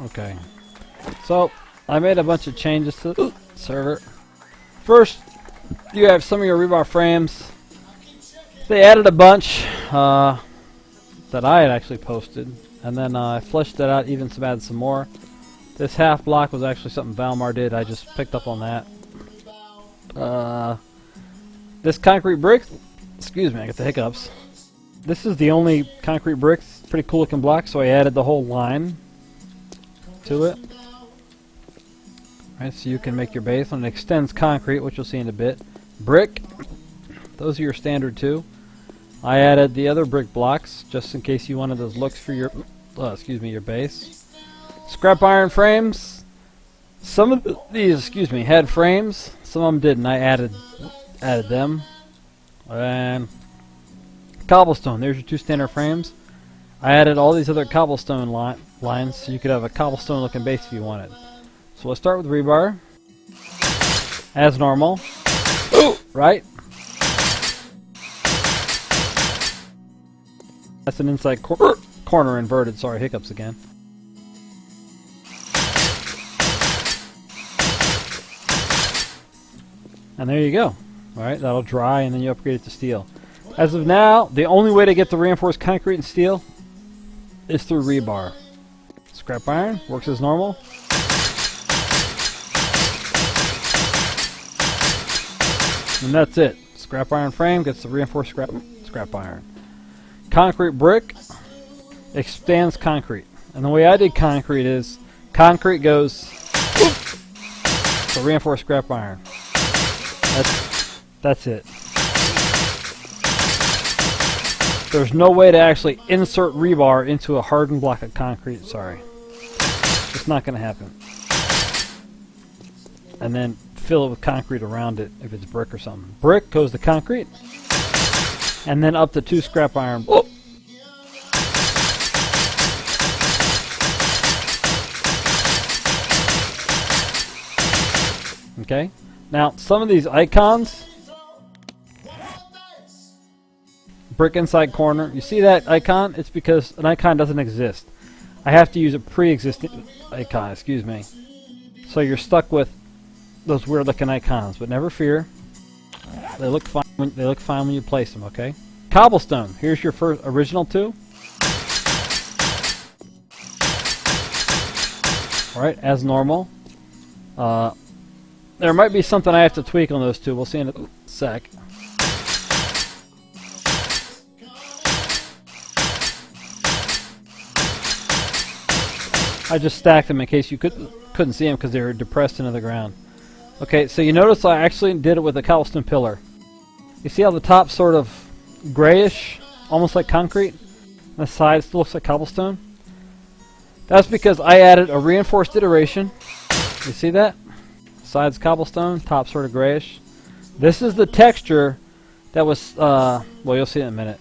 Okay. So, I made a bunch of changes to the server. First, you have some of your rebar frames. They added a bunch that I had actually posted. And then I fleshed that out, even added some more. This half block was actually something Valmar did. I just picked up on that. This concrete brick, excuse me, I got the hiccups. This is the only concrete brick. It's a pretty cool looking block, so I added the whole line to it. Alright, so you can make your base, and it extends concrete, which you'll see in a bit. Brick, those are your standard too. I added the other brick blocks, just in case you wanted those looks for your, your base. Scrap iron frames. Some of these, had frames. Some of them didn't. I added them. And cobblestone. There's your two standard frames. I added all these other cobblestone lines, so you could have a cobblestone looking base if you wanted. So let's start with rebar. As normal. Ooh, right? That's an inside corner inverted. Sorry, hiccups again. And there you go. Alright, that'll dry and then you upgrade it to steel. As of now, the only way to get the reinforced concrete and steel is through rebar. Scrap iron works as normal. And that's it. Scrap iron frame gets the reinforced scrap iron. Concrete brick expands concrete. And the way I did concrete is concrete goes to reinforced scrap iron. That's it. There's no way to actually insert rebar into a hardened block of concrete. Sorry. It's not going to happen. And then fill it with concrete around it if it's brick or something. Brick goes to concrete. And then up to 2 scrap iron. Oh. Okay. Now, some of these icons, brick inside corner, you see that icon? It's because an icon doesn't exist. I have to use a pre-existing icon, So you're stuck with those weird looking icons, but never fear. They look fine when you place them, okay? Cobblestone, here's your first original 2. Alright, as normal. There might be something I have to tweak on those 2. We'll see in a sec. I just stacked them in case you couldn't see them because they were depressed into the ground. Okay, so you notice I actually did it with a cobblestone pillar. You see how the top's sort of grayish, almost like concrete, and the side still looks like cobblestone? That's because I added a reinforced iteration. You see that? Sides cobblestone, top sort of grayish. This is the texture that was, well, you'll see it in a minute.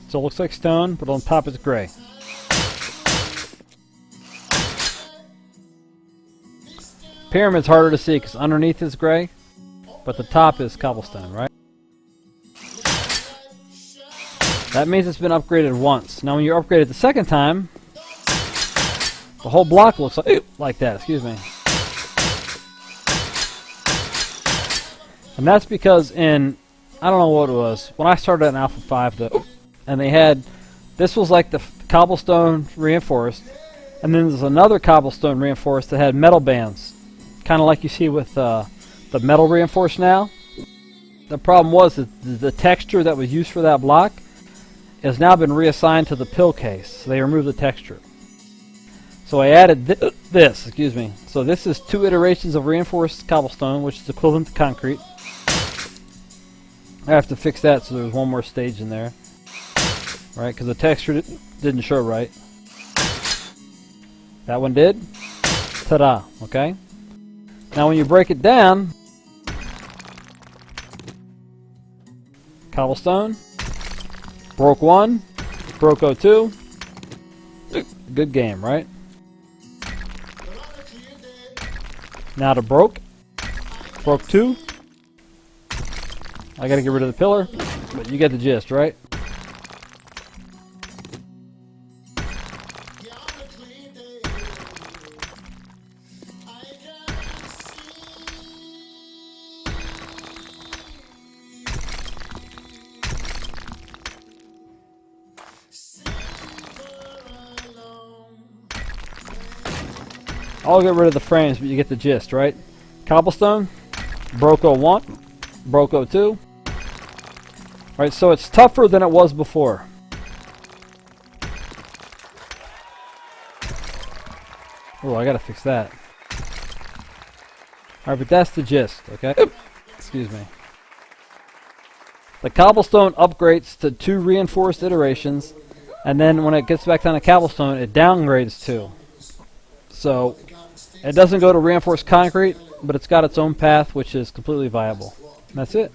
Still looks like stone, but on top it's gray. Pyramid's harder to see because underneath is gray, but the top is cobblestone, right? That means it's been upgraded once. Now when you upgrade it the second time, the whole block looks like that, And that's because in, I don't know what it was, when I started in Alpha 5, and they had, this was like the cobblestone reinforced, and then there's another cobblestone reinforced that had metal bands, kind of like you see with the metal reinforced now. The problem was that the texture that was used for that block has now been reassigned to the pill case, so they removed the texture. So I added this. So this is 2 iterations of reinforced cobblestone, which is equivalent to concrete. I have to fix that so there's one more stage in there. Right, because the texture didn't show right. That one did. Ta-da, okay? Now when you break it down, cobblestone, broke 1, broke 02. Good game, right? Now to broke 2. I gotta get rid of the pillar, but you get the gist, right? I'll get rid of the frames, but you get the gist, right? Cobblestone, Broco 1, Broco 2. Right, so it's tougher than it was before. Oh, I gotta fix that. Alright, but that's the gist, okay? Excuse me. The cobblestone upgrades to 2 reinforced iterations, and then when it gets back down to cobblestone, it downgrades 2. So, it doesn't go to reinforced concrete, but it's got its own path, which is completely viable. And that's it.